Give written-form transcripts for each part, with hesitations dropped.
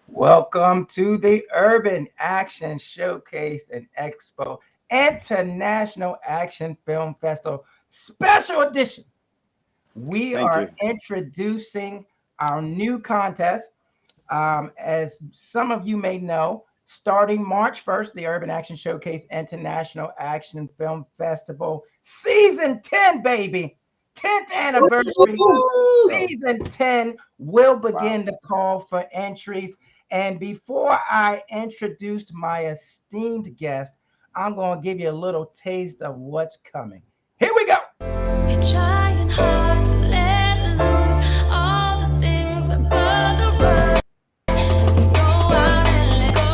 Welcome to the Urban Action Showcase and Expo International Action Film Festival Special Edition. We Thank are you. introducing our new contest. As some of you may know, starting March 1st, the Urban Action Showcase International Action Film Festival, Season 10, baby, 10th anniversary, Season 10 will Wow. begin the call for entries. And before I introduce my esteemed guest, I'm going to give you a little taste of what's coming. Here we go. We're trying hard to let loose all the things that bother us. Then we go out and let go.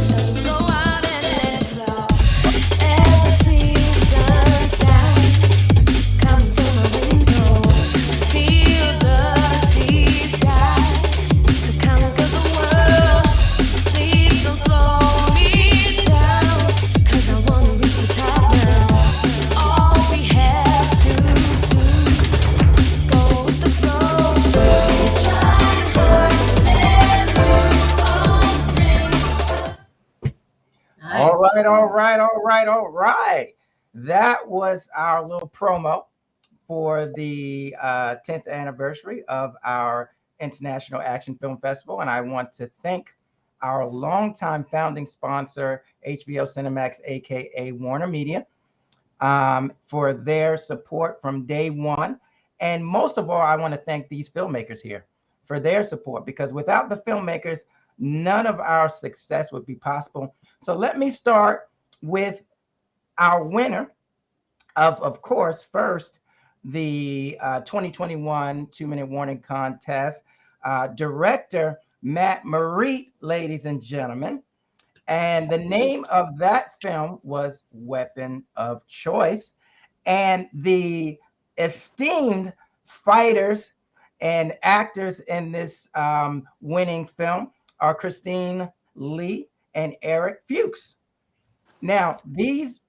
Then we go out and let it flow. As I see sunshine coming through my window, feel the desire to conquer the world. Please don't slow me down, 'cause I wanna reach the top now. All we have to do is go with the flow. Trying hard to let loose all the things. All right, all right. That was our little promo for the 10th anniversary of our International Action Film Festival. And I want to thank our longtime founding sponsor, HBO Cinemax, aka Warner Media, for their support from day one. And most of all, I want to thank these filmmakers here for their support, because without the filmmakers, none of our success would be possible. So let me start with our winner of course, first, the 2021 2-minute warning contest, director Matt Marit, ladies and gentlemen. And the name of that film was Weapon of Choice. And the esteemed fighters and actors in this winning film are Christine Lee and Eric Fuchs. Now, these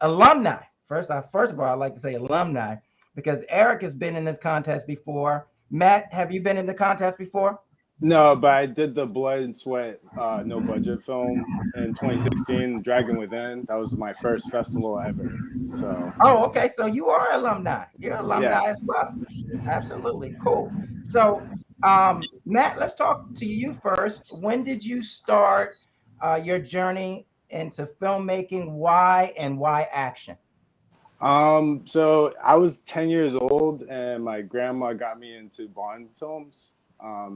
alumni, first of all, I'd like to say alumni, because Eric has been in this contest before. Matt, have you been in the contest before? No, but I did the Blood and Sweat no budget film in 2016, Dragon Within. That was my first festival ever. So Oh, okay. So you are alumni. You're yeah. alumni as well. Absolutely. Cool. So, Matt, let's talk to you first. When did you start your journey into filmmaking? Why and why action? So I was 10 years old and my grandma got me into Bond films.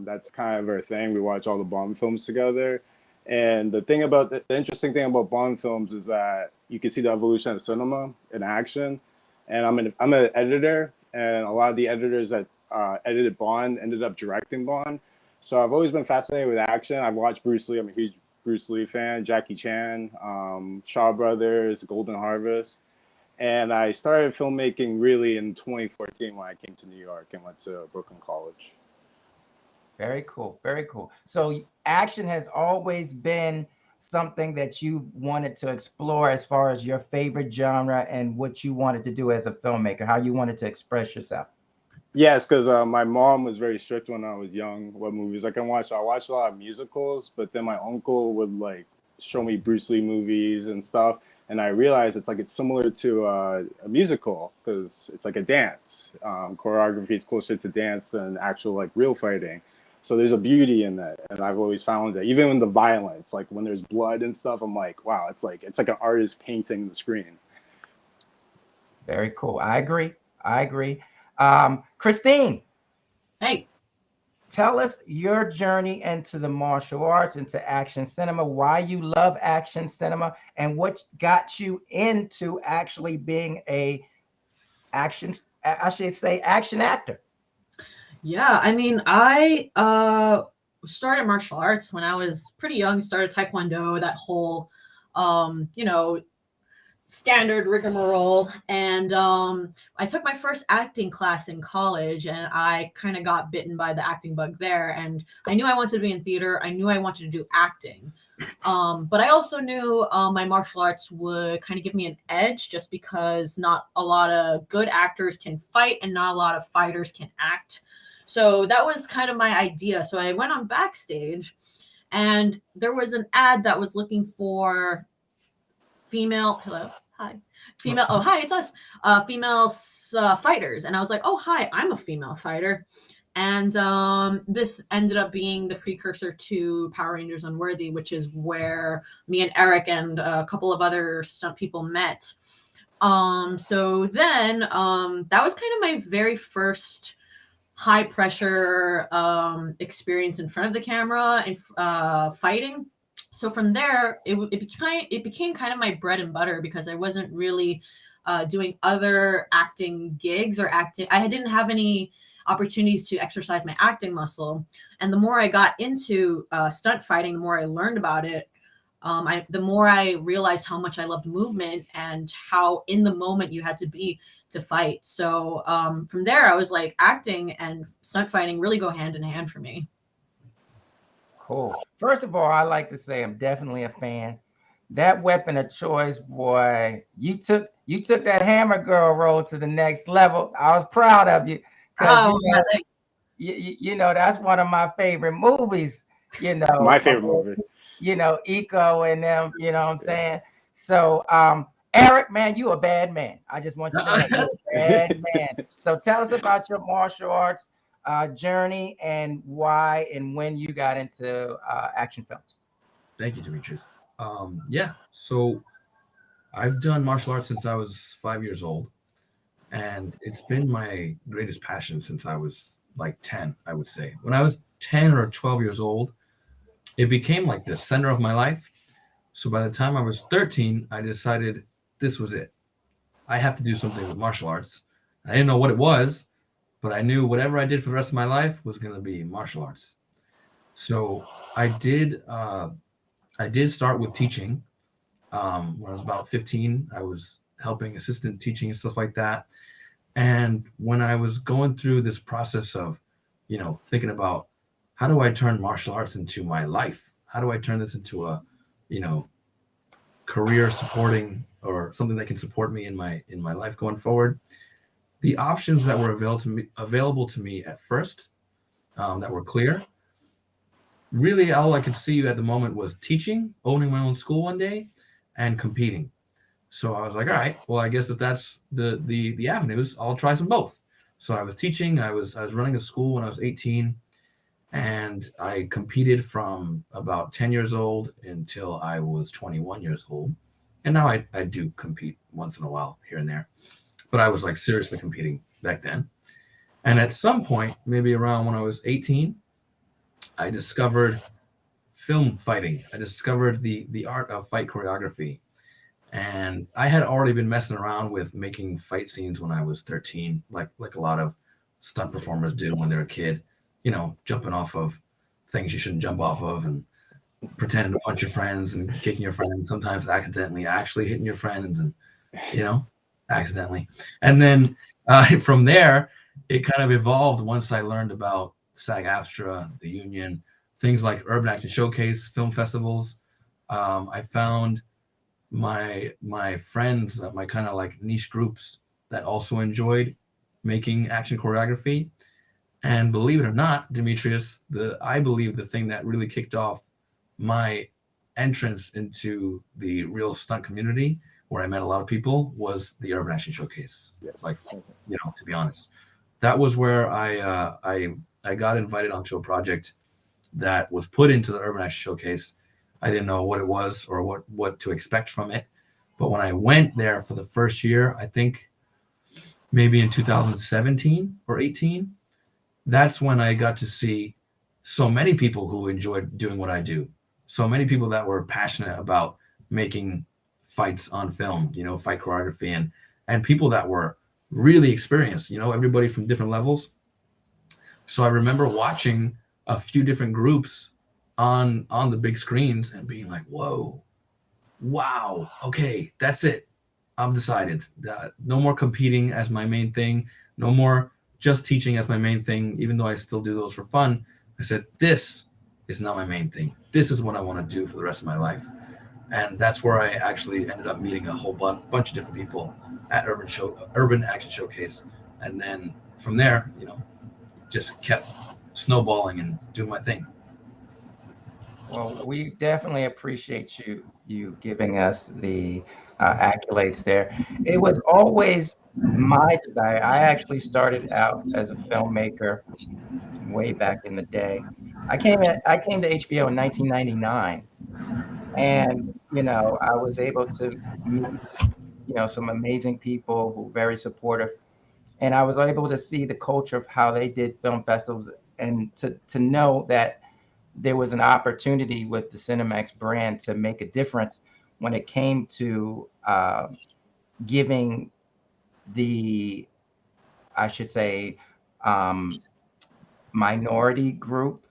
That's kind of our thing. We watch all the Bond films together. And the interesting thing about Bond films is that you can see the evolution of cinema in action. And I'm an editor, and a lot of the editors that edited Bond ended up directing Bond. So I've always been fascinated with action. I've watched Bruce Lee. I'm a huge Bruce Lee fan. Jackie Chan, Shaw Brothers, Golden Harvest. And I started filmmaking really in 2014 when I came to New York and went to Brooklyn College. Very cool. Very cool. So action has always been something that you wanted to explore as far as your favorite genre and what you wanted to do as a filmmaker, how you wanted to express yourself. Yes, because my mom was very strict when I was young. What movies I can watch? I watched a lot of musicals, but then my uncle would like show me Bruce Lee movies and stuff, and I realized it's similar to a musical because it's like a dance. Choreography is closer to dance than actual like real fighting. So there's a beauty in that, and I've always found that even in the violence, like when there's blood and stuff, I'm like, wow, it's like an artist painting the screen. Very cool. I agree. I agree. Christine, Hey, tell us your journey into the martial arts, into action cinema, why you love action cinema, and what got you into actually being a action, I should say, action actor. yeah, I mean, I started martial arts when I was pretty young, started Taekwondo, that whole you know, standard rigmarole. And I took my first acting class in college, and I kind of got bitten by the acting bug there. And I knew I wanted to be in theater. I knew I wanted to do acting. But I also knew my martial arts would kind of give me an edge just because not a lot of good actors can fight and not a lot of fighters can act. So that was kind of my idea. So I went on Backstage and there was an ad that was looking for female, hello, hi, female, oh, hi, it's us, female fighters. And I was like, oh, hi, I'm a female fighter. And this ended up being the precursor to Power Rangers Unworthy, which is where me and Eric and a couple of other stunt people met. So then that was kind of my very first high pressure experience in front of the camera and fighting. So from there, it became kind of my bread and butter because I wasn't really doing other acting gigs or acting. I didn't have any opportunities to exercise my acting muscle. And the more I got into stunt fighting, the more I learned about it. The more I realized how much I loved movement and how in the moment you had to be to fight. So from there, I was like, acting and stunt fighting really go hand in hand for me. Cool. First of all, I like to say I'm definitely a fan. That weapon of choice, boy, you took that Hammer Girl role to the next level. I was proud of you because you know that's one of my favorite movies. You know, My favorite movie. You know, Eco and them. You know what I'm saying? So, Eric, man, you a bad man. I just want you to know you're a bad man. So tell us about your martial arts journey and why and when you got into action films. Thank you, Demetrius. Yeah, so I've done martial arts since I was 5 years old, and it's been my greatest passion since I was like 10, I would say. When I was 10 or 12 years old, it became like the center of my life. So by the time I was 13, I decided this was it. I have to do something with martial arts. I didn't know what it was, but I knew whatever I did for the rest of my life was going to be martial arts. So I did start with teaching. When I was about 15, I was helping assistant teaching and stuff like that. And when I was going through this process of, thinking about how do I turn martial arts into my life? How do I turn this into a, career supporting or something that can support me in my life going forward? The options that were available to me at first, that were clear, really all I could see at the moment was teaching, owning my own school one day, and competing. So I was like, all right, well, I guess if that's the avenues, I'll try some both. So I was teaching, I was running a school when I was 18, and I competed from about 10 years old until I was 21 years old. And now I do compete once in a while here and there. But I was like seriously competing back then. And at some point, maybe around when I was 18, I discovered film fighting. I discovered the art of fight choreography. And I had already been messing around with making fight scenes when I was 13, like a lot of stunt performers do when they're a kid, jumping off of things you shouldn't jump off of and pretending to punch your friends and kicking your friends, sometimes accidentally actually hitting your friends and, accidentally. And then from there, it kind of evolved once I learned about SAG-AFTRA, the union, things like Urban Action Showcase, film festivals. I found my friends, my kind of like niche groups that also enjoyed making action choreography. And believe it or not, Demetrius, I believe the thing that really kicked off my entrance into the real stunt community, where I met a lot of people, was the Urban Action Showcase. Yes. Like, to be honest, that was where I got invited onto a project that was put into the Urban Action Showcase. I didn't know what it was or what to expect from it. But when I went there for the first year, I think maybe in 2017 or 18, that's when I got to see so many people who enjoyed doing what I do. So many people that were passionate about making fights on film, fight choreography, and people that were really experienced, everybody from different levels. So I remember watching a few different groups on the big screens and being like, whoa, wow, okay, that's it. I'm decided. No more competing as my main thing. No more just teaching as my main thing, even though I still do those for fun. I said, this is not my main thing. This is what I want to do for the rest of my life. And that's where I actually ended up meeting a whole bunch of different people at Urban Action Showcase, and then from there, just kept snowballing and doing my thing. Well, we definitely appreciate you giving us the accolades there. It was always my desire. I actually started out as a filmmaker way back in the day. I came to HBO in 1999, and I was able to meet some amazing people who were very supportive, and I was able to see the culture of how they did film festivals, and to know that there was an opportunity with the Cinemax brand to make a difference when it came to giving the, I should say, um, minority group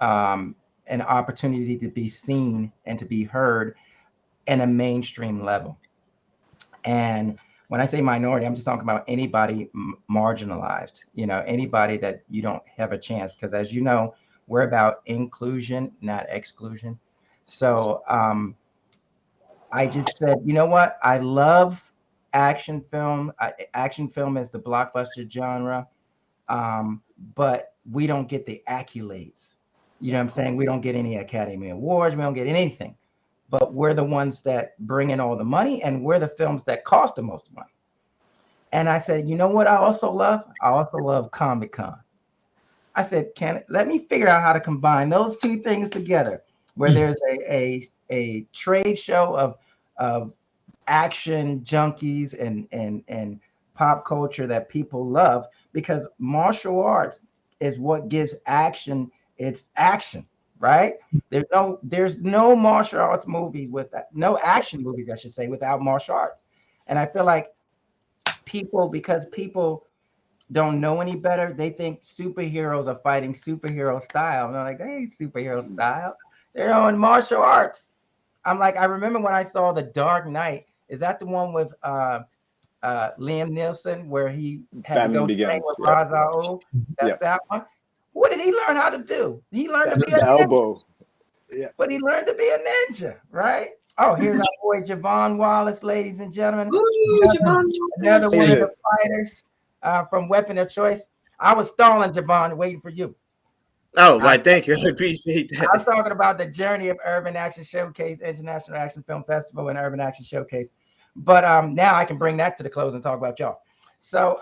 um, an opportunity to be seen and to be heard in a mainstream level. And when I say minority, I'm just talking about anybody marginalized, anybody that you don't have a chance. Because as you know, we're about inclusion, not exclusion. So I just said, you know what? I love action film. Action film is the blockbuster genre, but we don't get the accolades. You know what I'm saying? We don't get any Academy Awards. We don't get anything, but we're the ones that bring in all the money, and we're the films that cost the most money. And I said, you know what I also love? I also love Comic Con. I said, let me figure out how to combine those two things together, where there's a trade show of action junkies and pop culture that people love, because martial arts is what gives action its action, right? There's no martial arts movies no action movies, I should say, without martial arts. And I feel like because people don't know any better, they think superheroes are fighting superhero style. And they're like, they ain't superhero style. They're on martial arts. I'm like, I remember when I saw The Dark Knight. Is that the one with Liam Neeson where he had to Batman go train Begins. with Yeah. Ra's al Ghul? That's Yeah. that one. What did he learn how to do? He learned to be a The ninja, elbow. Yeah. but he learned to be a ninja, right? Oh, here's our boy Javon Wallace, ladies and gentlemen. Ooh, Another, Javon another Wallace. one of Made the it. fighters from Weapon of Choice. I was stalling, Javon, waiting for you. Oh, I, why? Thank you. I appreciate I was that. talking about the journey of Urban Action Showcase, International Action Film Festival, and Urban Action Showcase. But now I can bring that to the close and talk about y'all. So,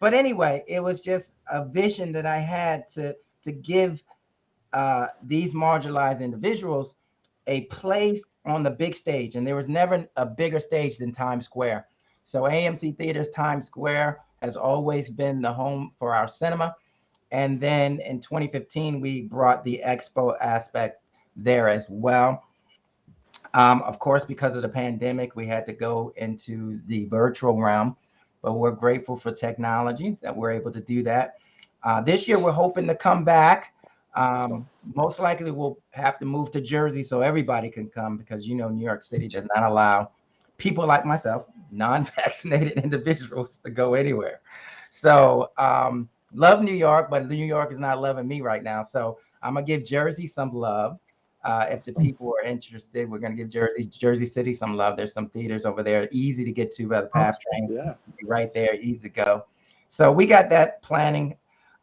but anyway, it was just a vision that I had to give these marginalized individuals a place on the big stage, and there was never a bigger stage than Times Square. So AMC Theaters Times Square has always been the home for our cinema. And then in 2015, we brought the expo aspect there as well. Of course, because of the pandemic, we had to go into the virtual realm, but we're grateful for technology that we're able to do that. This year, we're hoping to come back. Most likely, we'll have to move to Jersey so everybody can come, because New York City does not allow people like myself, non-vaccinated individuals, to go anywhere. So, love New York, but New York is not loving me right now. So I'm gonna give Jersey some love. If the people are interested, we're gonna give Jersey City some love. There's some theaters over there, easy to get to by the PATH train, Yeah. right there, easy to go. So we got that planning.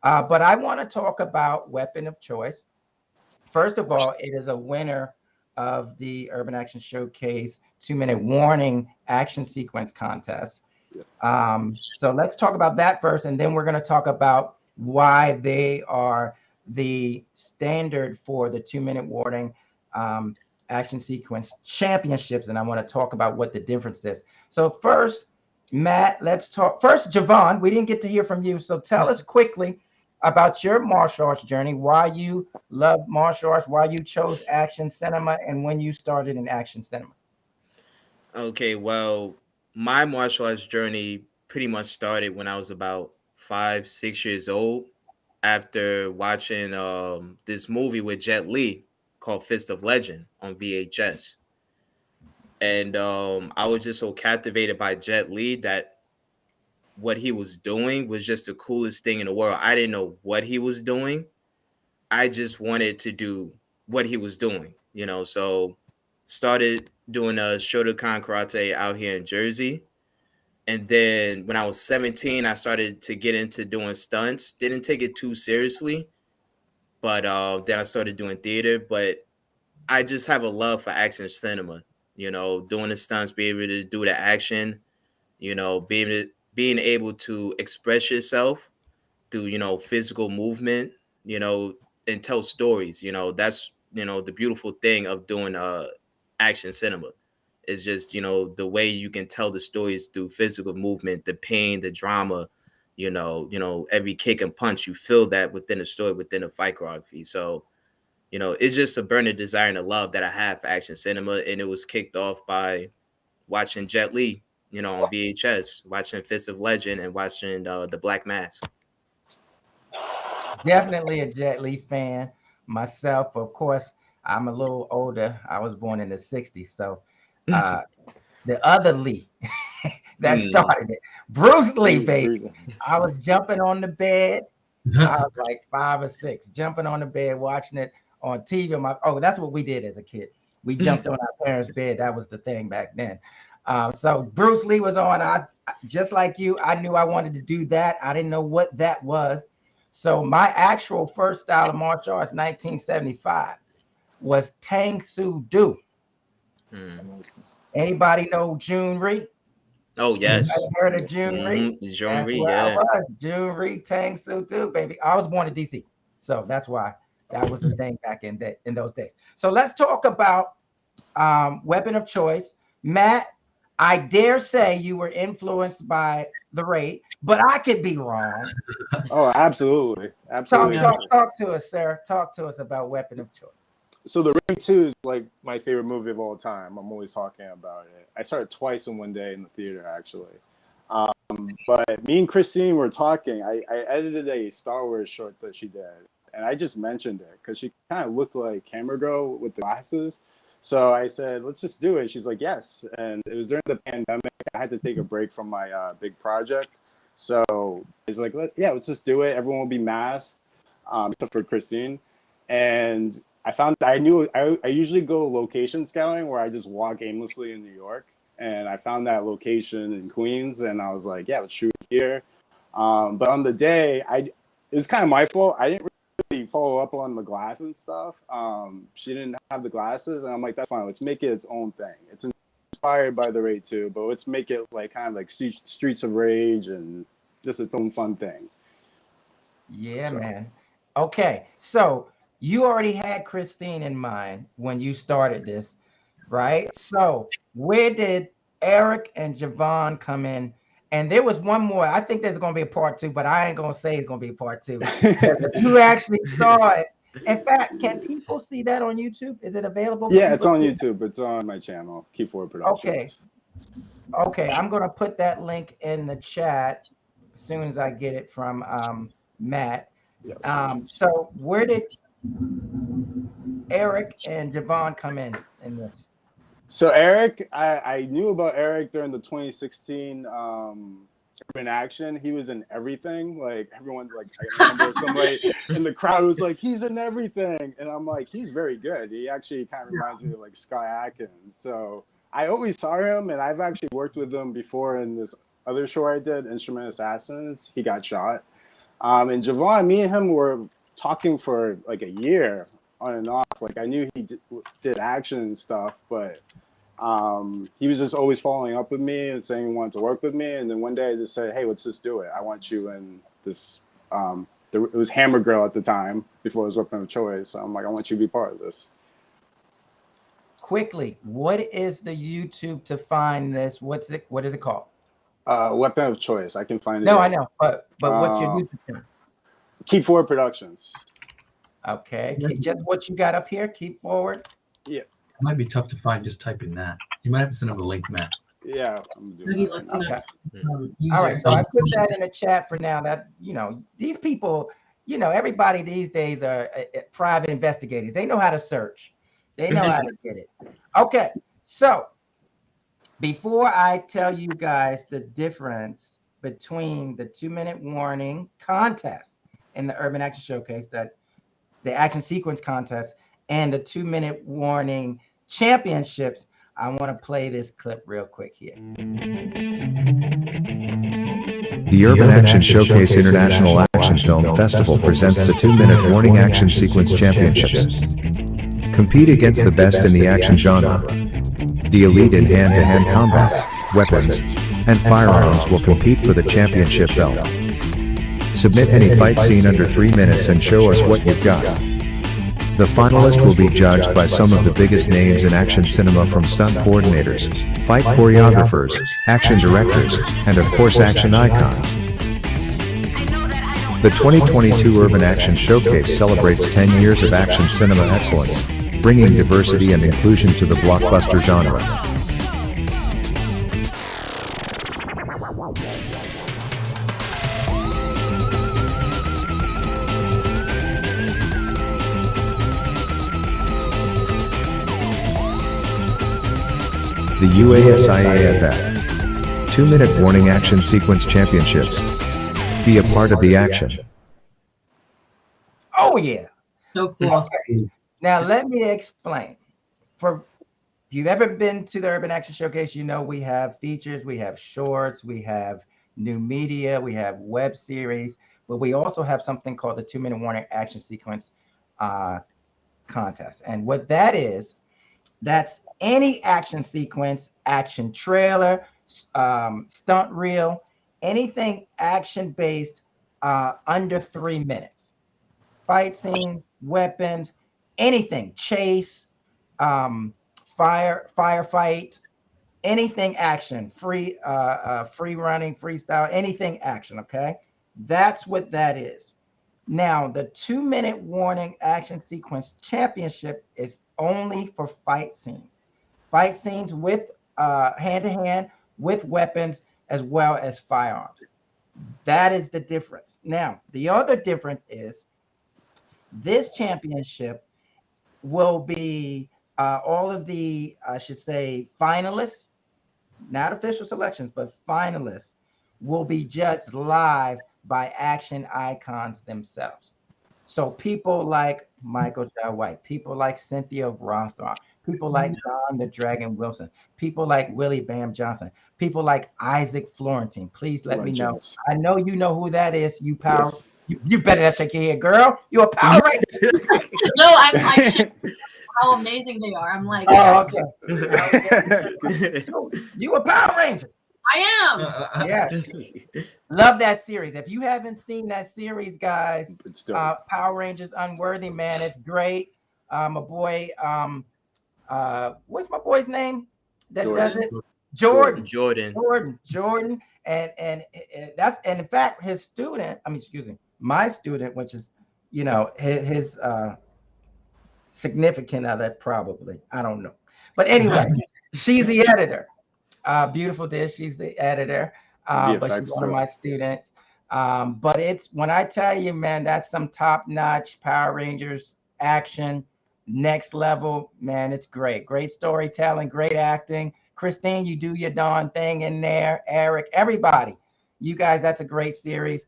But I want to talk about Weapon of Choice. First of all, it is a winner of the Urban Action Showcase 2-minute warning action sequence contest. So let's talk about that first, and then we're going to talk about why they are the standard for the 2-minute warning action sequence championships. And I want to talk about what the difference is. So first, Matt, let's talk. First, Javon, we didn't get to hear from you. So tell us quickly about your martial arts journey, why you love martial arts, why you chose action cinema, and when you started in action cinema. Okay, well, my martial arts journey pretty much started when I was about 5, 6 years old after watching this movie with Jet Li called Fist of Legend on VHS. And I was just so captivated by Jet Li that what he was doing was just the coolest thing in the world. I didn't know what he was doing. I just wanted to do what he was doing, So started doing a Shotokan karate out here in Jersey. And then when I was 17, I started to get into doing stunts. Didn't take it too seriously, but then I started doing theater. But I just have a love for action cinema, doing the stunts, being able to do the action, being able to express yourself through, physical movement, you know, and tell stories. That's, the beautiful thing of doing action cinema. Is just, the way you can tell the stories through physical movement, the pain, the drama, every kick and punch, you feel that within the story, within the fight choreography. So, it's just a burning desire and a love that I have for action cinema. And it was kicked off by watching Jet Li, on VHS, watching Fist of Legend and watching The Black Mask. Definitely a Jet Li fan myself. Of course, I'm a little older. I was born in the 60s. So the other Lee that started it, Bruce Lee, baby. I was jumping on the bed. I was like 5 or 6, jumping on the bed, watching it on TV. That's what we did as a kid. We jumped on our parents' bed. That was the thing back then. So Bruce Lee was on. I just like you, I knew I wanted to do that. I didn't know what that was. So my actual first style of martial arts, 1975, was Tang Soo Do. Anybody know Jun Ree? Oh, yes. I heard of Jun Ree. Jun Ree, yeah. I was. Jun Ree, Tang Soo Do, baby. I was born in DC. So that's why that was the thing back in those days. So let's talk about weapon of choice. Matt, I dare say you were influenced by The Raid, but I could be wrong. Oh, absolutely. Talk to us, Sarah. Talk to us about weapon of choice. So The Raid 2 is like my favorite movie of all time. I'm always talking about it. I saw it twice in one day in the theater, actually. But me and Christine were talking. I edited a Star Wars short that she did, and I just mentioned it because she kind of looked like Camera Girl with the glasses. So I said, let's just do it. She's like, yes. And it was during the pandemic. I had to take a break from my big project. So it's like, let's just do it. Everyone will be masked, except for Christine. And I found that I usually go location scouting where I just walk aimlessly in New York. And I found that location in Queens. And I was like, yeah, let's shoot here. But on the day, it was kind of my fault. I didn't really follow up on the glass and stuff. She didn't have the glasses, and I'm like, that's fine. Let's make it its own thing. It's inspired by The Raid 2, but let's make it like kind of like Streets of Rage and just its own fun thing. Yeah, man. Okay, so you already had Christine in mind when you started this, right? So where did Eric and Javon come in? And there was one more. I think there's going to be a part 2, but I ain't going to say it's going to be a part 2. You actually saw it. In fact, can people see that on YouTube? Is it available? Yeah, it's on YouTube. It's on my channel, Keep Forward Productions. Okay. I'm going to put that link in the chat as soon as I get it from Matt. So where did Eric and Javon come in this? So Eric, I knew about Eric during the 2016 Urban Action. He was in everything. Like everyone, like I remember somebody in the crowd was like, "He's in everything," and I'm like, "He's very good." He actually kind of reminds me of like Sky Atkins. So I always saw him, and I've actually worked with him before in this other show I did, Instrument Assassins. He got shot. And Javon, me and him were talking for like a year on and off. Like I knew he did action and stuff, but he was just always following up with me and saying he wanted to work with me. And then one day I just said, hey, let's just do it. I want you in this. It was Hammer Girl at the time before it was Weapon of Choice. So I'm like, I want you to be part of this. Quickly, what is the YouTube to find this? What is it called? Weapon of Choice. I can find it. No, I know, but what's your YouTube channel? Keep Forward Productions. Okay, just what you got up here. Keep Forward. Yeah. It might be tough to find just typing that. You might have to send him a link, Matt. Yeah. I'm doing that right now. Okay. All right, so I put that in the chat for now. That these people, everybody these days are private investigators. They know how to search. They know how to get it. Okay, so before I tell you guys the difference between the 2-minute warning contest in the Urban Action Showcase, that the action sequence contest, and the 2-minute warning championships, I want to play this clip real quick here. The Urban Action Showcase International Action Film Festival presents the 2-minute warning action sequence championships. Compete against the best in the action genre. The elite in hand-to-hand combat, weapons, and firearms will compete for the championship belt. Submit any fight scene under 3 minutes and show us what you've got. The finalist will be judged by some of the biggest names in action cinema, from stunt coordinators, fight choreographers, action directors, and of course action icons. The 2022 Urban Action Showcase celebrates 10 years of action cinema excellence, bringing diversity and inclusion to the blockbuster genre. The UASIAFF 2-minute warning action sequence championships. Be a part of the action. Oh yeah. So cool. Now let me explain. For if you've ever been to the Urban Action Showcase, you know we have features, we have shorts, we have new media, we have web series, but we also have something called the 2-minute warning action sequence contest. And what that is, that's any action sequence, action trailer, stunt reel, anything action based under 3 minutes. Fight scene, weapons, anything, chase, firefight, anything action, free running, freestyle, anything action. Okay, that's what that is. Now, the 2-minute warning action sequence championship is only for fight scenes with hand-to-hand, with weapons, as well as firearms. That is the difference. Now, the other difference is this championship will be all of the, I should say, finalists, not official selections, but finalists will be judged live by action icons themselves. So people like Michael J. White, people like Cynthia Rothrock, people like Don the Dragon Wilson, people like Willie Bam Johnson, people like Isaac Florentine. Please let me know. I know you know who that is. You power. Yes. You better not shake your head, girl. You a Power Ranger. No, I'm how amazing they are. I'm like, Oh, yes, okay. You a Power Ranger. I am. Yeah. Love that series. If you haven't seen that series, guys, It's dope. Power Rangers Unworthy, man, it's great. My boy, what's my boy's name that does it? Jordan. And that's, and in fact, his student, my student, which is, his significant other, probably, I don't know, but anyway, she's the editor. Beautiful Dish, she's the editor, but she's one of my students. But it's, when I tell you, man, that's some top-notch Power Rangers action, next level, man. It's great storytelling, great acting. Christine, you do your darn thing in there. Eric, everybody, you guys, that's a great series.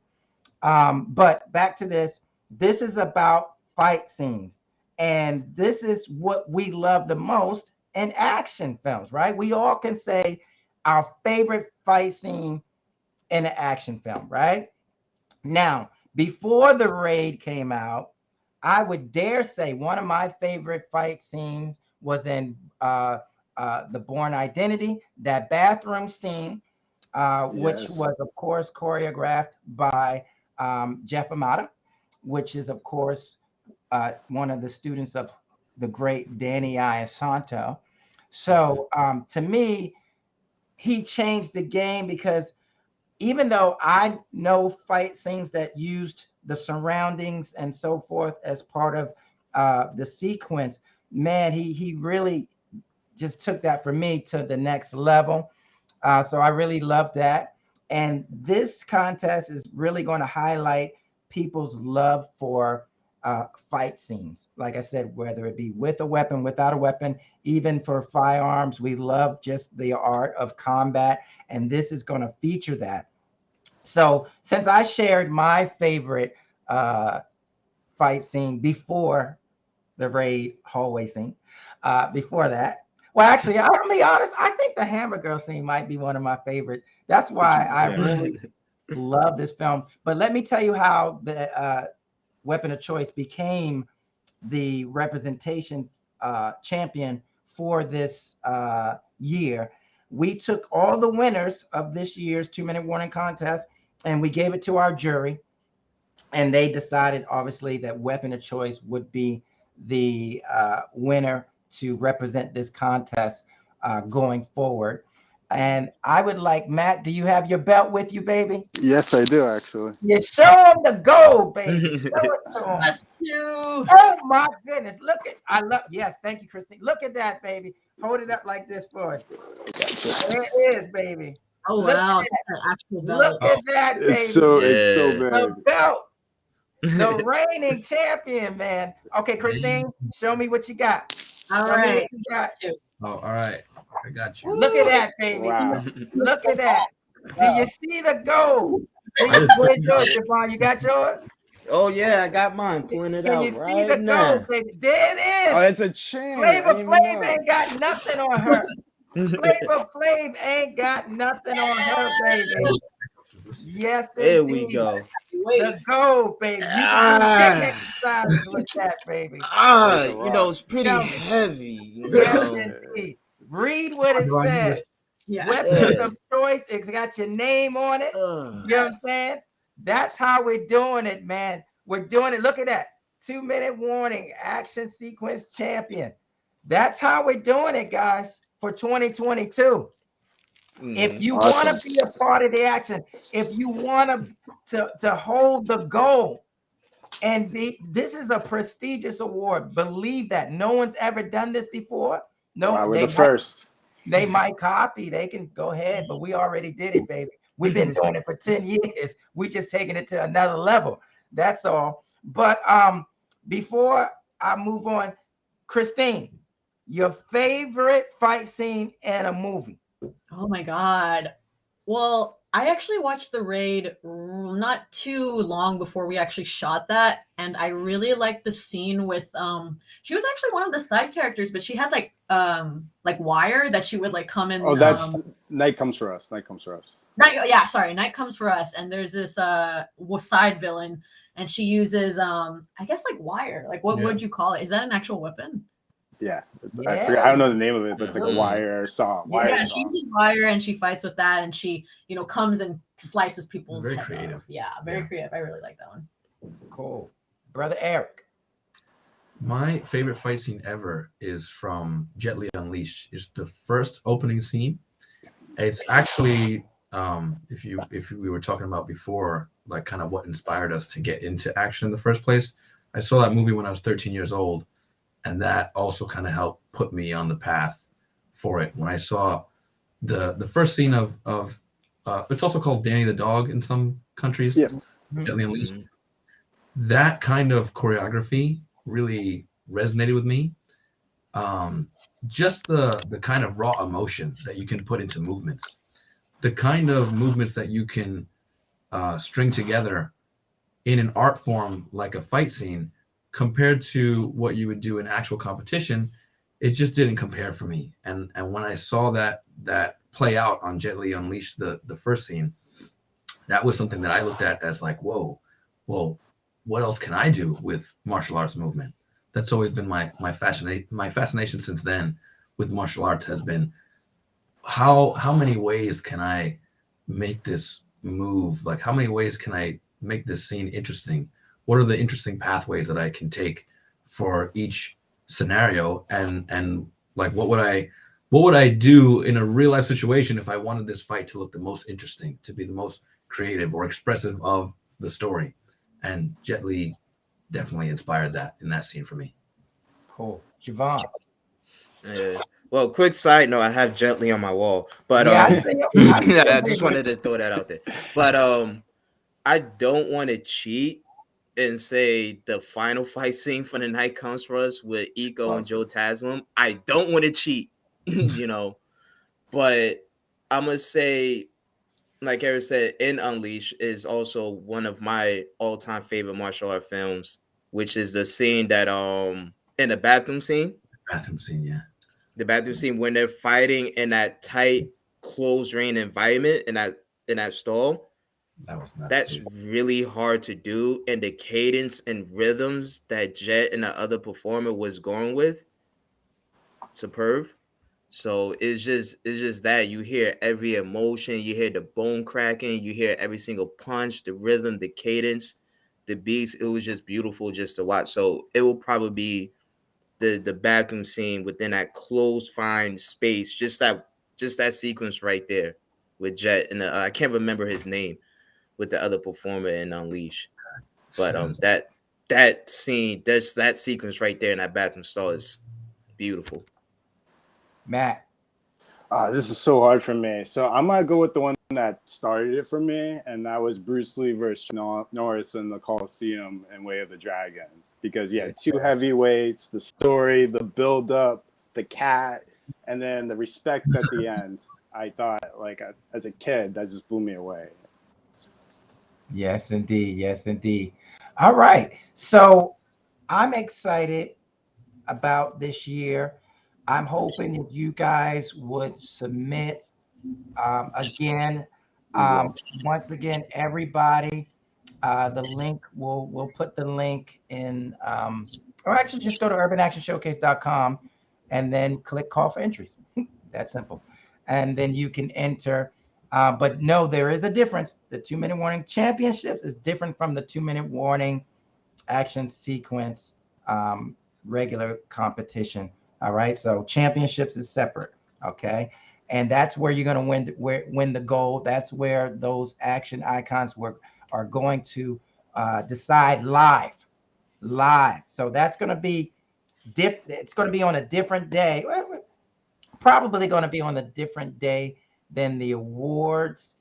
But back to this is about fight scenes, and this is what we love the most in action films, right? We all can say our favorite fight scene in an action film, right? Now, before The Raid came out, I would dare say one of my favorite fight scenes was in The Bourne Identity, that bathroom scene, which was, of course, choreographed by Jeff Amata, which is, of course, one of the students of the great Danny Iasanto. So to me, he changed the game, because even though I know fight scenes that used the surroundings and so forth as part of the sequence, man, he really just took that for me to the next level. So I really love that. And this contest is really going to highlight people's love for fight scenes. Like I said, whether it be with a weapon, without a weapon, even for firearms, we love just the art of combat. And this is going to feature that. So since I shared my favorite fight scene before the raid hallway scene. Before that, well, actually, I'll be honest. I think the Hammer Girl scene might be one of my favorites. That's why I Yeah. really love this film. But let me tell you how the Weapon of Choice became the representation champion for this year. We took all the winners of this year's 2 minute warning contest and we gave it to our jury. And they decided, obviously, that Weapon of Choice would be the winner to represent this contest going forward. And I would like, Matt, do you have your belt with you, baby? Yes, I do actually. You show them the gold, baby. Show it to them. Bless you. Oh my goodness. Look at, I love, yes, thank you, Christine. Look at that, baby. Hold it up like this for us. There it is, baby. Oh Look wow, at it's the actual that. belt. Look at that, baby. It's so Yeah. The big. belt. The reigning champion, man. Okay, Christine, show me what you got. All Show me what right. you got. Oh, all right. I got you. Look at that, baby. Wow. Look at that. Do you see the gold? Where's yours, Javon? You got yours? Oh yeah, I got mine. Pulling it Can out you see right the now. gold, baby? There Oh, it is. it's a chain. Flavor I didn't even Flav know. ain't got nothing on her. Flavor Flav ain't got nothing on her, baby. Yes, There we indeed. go. The gold, baby. You can do dick exercises with that, baby. It's pretty Tell me. heavy. Yes, indeed. Read what it says. Yeah. Weapons of choice. It's got your name on it. You know what I'm saying? That's how we're doing it, man. We're doing it. Look at that. 2 minute warning. Action sequence champion. That's how we're doing it, guys, for 2022. If you want to be a part of the action, if you want to hold the goal and be, this is a prestigious award. Believe that. No one's ever done this before. No, Wow, we're they the first. They might copy. They can go ahead, but we already did it, baby. We've been doing it for 10 years. We just taking it to another level. That's all. But before I move on, Christine, your favorite fight scene in a movie? Oh my god. Well, I actually watched the raid not too long before we actually shot that, and I really liked the scene with she was actually one of the side characters, but she had like wire that she would like come in. Oh, that's Night Comes for Us. Night Comes for Us. Night Comes for Us, and there's this side villain, and she uses I guess like wire. Like what would you call it? Is that an actual weapon? Yeah. Yeah. I forget. I don't know the name of it, but it's like a wire saw. Yeah, she uses wire and she fights with that, and she, comes and slices people's Very head creative. off. Yeah, very creative. I really like that one. Cool. Brother Eric. My favorite fight scene ever is from Jet Li Unleashed. It's the first opening scene. It's actually, if we were talking about before, like kind of what inspired us to get into action in the first place. I saw that movie when I was 13 years old, and that also kind of helped put me on the path for it. When I saw the first scene of it's also called Danny the Dog in some countries. Yeah. Jet Li Unleashed. That kind of choreography really resonated with me. Just the kind of raw emotion that you can put into movements, the kind of movements that you can string together in an art form like a fight scene compared to what you would do in actual competition, it just didn't compare for me. And when I saw that play out on Jet Li Unleashed, the first scene, that was something that I looked at as like, whoa, what else can I do with martial arts movement? That's always been my fascination since then with martial arts has been how many ways can I make this move? Like how many ways can I make this scene interesting? What are the interesting pathways that I can take for each scenario? And like what would I do in a real life situation if I wanted this fight to look the most interesting, to be the most creative or expressive of the story? And Jet Li definitely inspired that in that scene for me. Cool. Javon. Well, quick side note, I have Jet Li on my wall, but I just wanted to throw that out there. But I don't want to cheat and say the final fight scene for The Night Comes for Us with Iko and Joe Taslim. I don't want to cheat, but I'm gonna say, like Eric said, in Unleash is also one of my all-time favorite martial art films, which is the scene that in the bathroom scene. Bathroom scene, yeah. The bathroom scene when they're fighting in that tight, closed rain environment in that stall. That was nuts. That's Dude. really hard to do, and the cadence and rhythms that Jet and the other performer was going with, superb. So it's just that you hear every emotion, you hear the bone cracking, you hear every single punch, the rhythm, the cadence, the beats. It was just beautiful just to watch. So it will probably be the bathroom scene within that closed fine space, just that sequence right there with Jet and I can't remember his name with the other performer in Unleash, but that scene, that sequence right there in that bathroom stall is beautiful. Matt. This is so hard for me. So I'm gonna go with the one that started it for me, and that was Bruce Lee versus Norris in the Coliseum and Way of the Dragon. Because two heavyweights, the story, the build up, the cat, and then the respect at the end. I thought, like, as a kid, that just blew me away. Yes, indeed. Yes, indeed. All right. So I'm excited about this year. I'm hoping that you guys would submit again. Once again, everybody, the link we'll put the link in, or actually just go to urbanactionshowcase.com and then click call for entries. That simple, and then you can enter. But no, there is a difference. The 2-minute warning championships is different from the 2-minute warning action sequence regular competition. All right, so championships is separate. Okay, and that's where you're going to win the gold. That's where those action icons are going to decide live. So that's going to be it's going to be on a different day. Probably going to be on a different day than the awards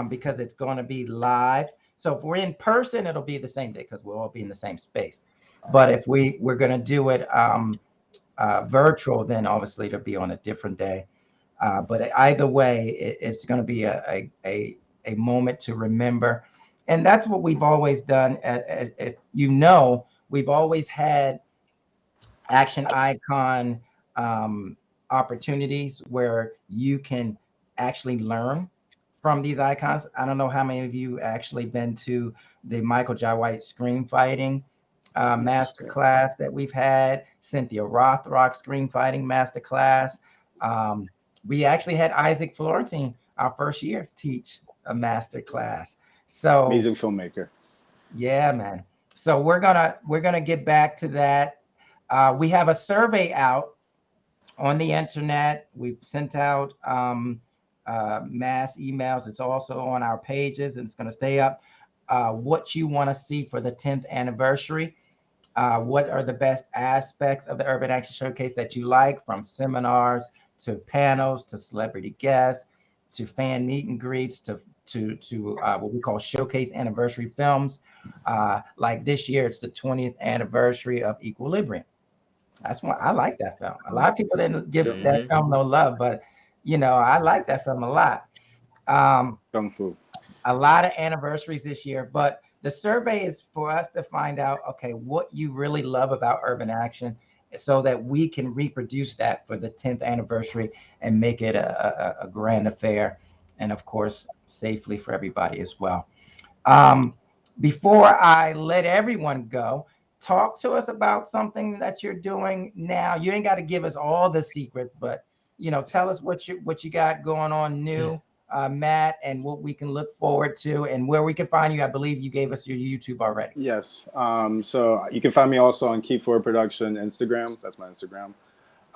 because it's going to be live. So if we're in person, it'll be the same day because we'll all be in the same space. But if we're going to do it virtual, then obviously it'll be on a different day. But either way, it's going to be a moment to remember. And that's what we've always done. If you know, we've always had action icon opportunities where you can actually learn from these icons. I don't know how many of you actually been to the Michael Jai White screen fighting masterclass that we've had, Cynthia Rothrock screen fighting masterclass. We actually had Isaac Florentine our first year teach a masterclass. So amazing filmmaker. Yeah, man. So we're gonna get back to that. We have a survey out on the internet. We've sent out mass emails. It's also on our pages, and it's going to stay up. What you want to see for the 10th anniversary? What are the best aspects of the Urban Action Showcase that you like, from seminars to panels to celebrity guests to fan meet and greets to what we call showcase anniversary films. Like this year, it's the 20th anniversary of Equilibrium. That's why I like that film. A lot of people didn't give that film no love, but I like that film a lot. Kung Fu. A lot of anniversaries this year, but the survey is for us to find out, okay, what you really love about Urban Action, so that we can reproduce that for the 10th anniversary and make it a grand affair, and of course, safely for everybody as well. Before I let everyone go, talk to us about something that you're doing now. You ain't got to give us all the secrets, but tell us what you got going on new, Matt, and what we can look forward to and where we can find you. I believe you gave us your YouTube already. Yes. So you can find me also on Keep Forward Production Instagram. That's my Instagram.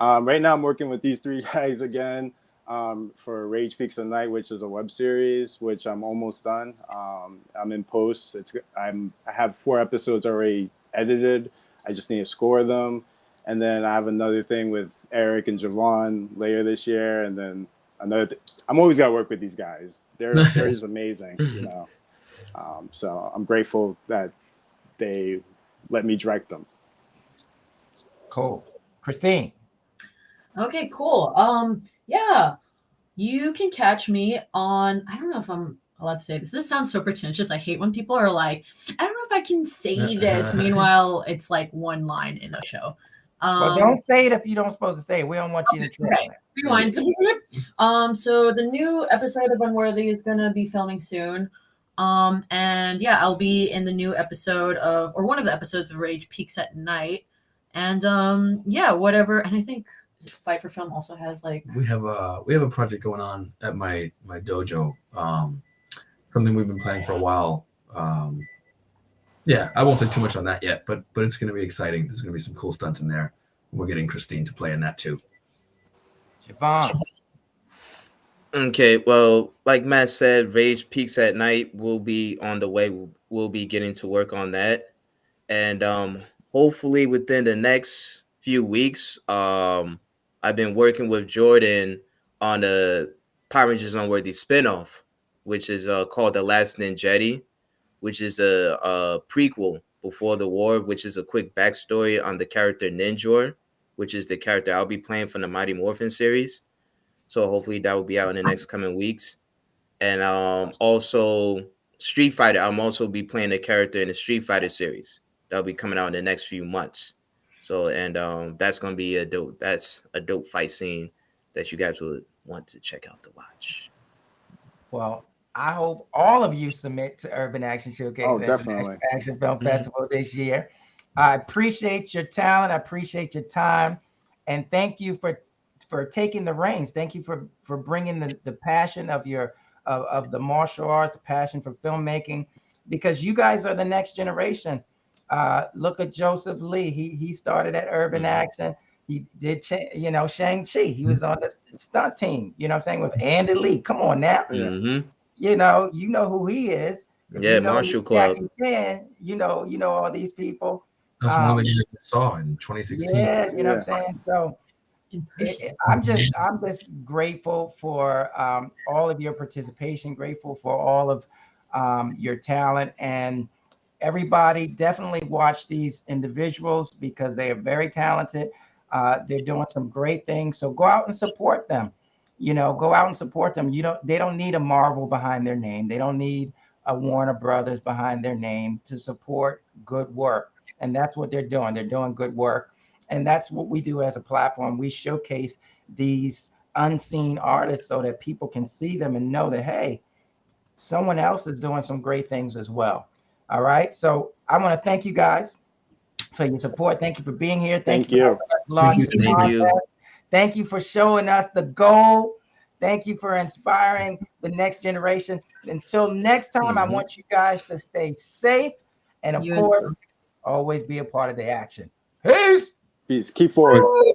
Right now I'm working with these three guys again for Rage Peaks at Night, which is a web series, which I'm almost done. I'm in post. I have 4 episodes already edited. I just need to score them. And then I have another thing with Eric and Javon later this year. And then another I'm always got to work with these guys. They're just amazing, so I'm grateful that they let me direct them. Cool. Christine. Okay, cool. Yeah, you can catch me on, I don't know if I'm allowed to say this. This sounds so pretentious. I hate when people are like, I don't know if if I can say this. Meanwhile, it's like one line in a show. Well, don't say it if you don't supposed to say it. We don't want you to trip. Okay, rewind. So the new episode of Unworthy is gonna be filming soon. And yeah, I'll be in the new episode of, or one of the episodes of Rage Peaks at Night. And yeah, whatever. And I think Fight for Film also has like we have a project going on at my dojo. Something we've been planning for a while. Yeah, I won't say too much on that yet, but it's going to be exciting. There's going to be some cool stunts in there. We're getting Christine to play in that too. Javon. Okay, well, like Matt said, Rage Peaks at Night will be on the way. We'll be getting to work on that, and hopefully within the next few weeks, I've been working with Jordan on a Power Rangers Unworthy spinoff, which is called The Last Ninjetti, which is a prequel before the war, which is a quick backstory on the character Ninjor, which is the character I'll be playing from the Mighty Morphin series. So hopefully that will be out in the next coming weeks. And also Street Fighter, I'm also be playing a character in the Street Fighter series. That'll be coming out in the next few months. So, and that's going to be a dope fight scene that you guys would want to check out to watch. Well, I hope all of you submit to Urban Action Showcase definitely. Action Film Festival this year. I appreciate your talent. I appreciate your time. And thank you for taking the reins. Thank you for bringing the passion of of the martial arts, the passion for filmmaking, because you guys are the next generation. Look at Joseph Lee. He started at Urban Action. He did, Shang-Chi. He was on the stunt team, you know what I'm saying, with Andy Lee. Come on now. Mm-hmm. You know who he is. If Yeah, you know Martial Club. Jackie Chan, you know all these people. That's one of the games I saw in 2016. Yeah, you know what I'm saying? So I'm just grateful for all of your participation, grateful for all of your talent, and everybody definitely watch these individuals because they are very talented. They're doing some great things. So go out and support them. Go out and support them. They don't need a Marvel behind their name. They don't need a Warner Brothers behind their name to support good work. And that's what they're doing. They're doing good work. And that's what we do as a platform. We showcase these unseen artists so that people can see them and know that, hey, someone else is doing some great things as well. All right. So I want to thank you guys for your support. Thank you for being here. Thank you. Thank you for showing us the goal. Thank you for inspiring the next generation. Until next time, I want you guys to stay safe. And of course, always be a part of the action. Peace. Peace. Keep forward.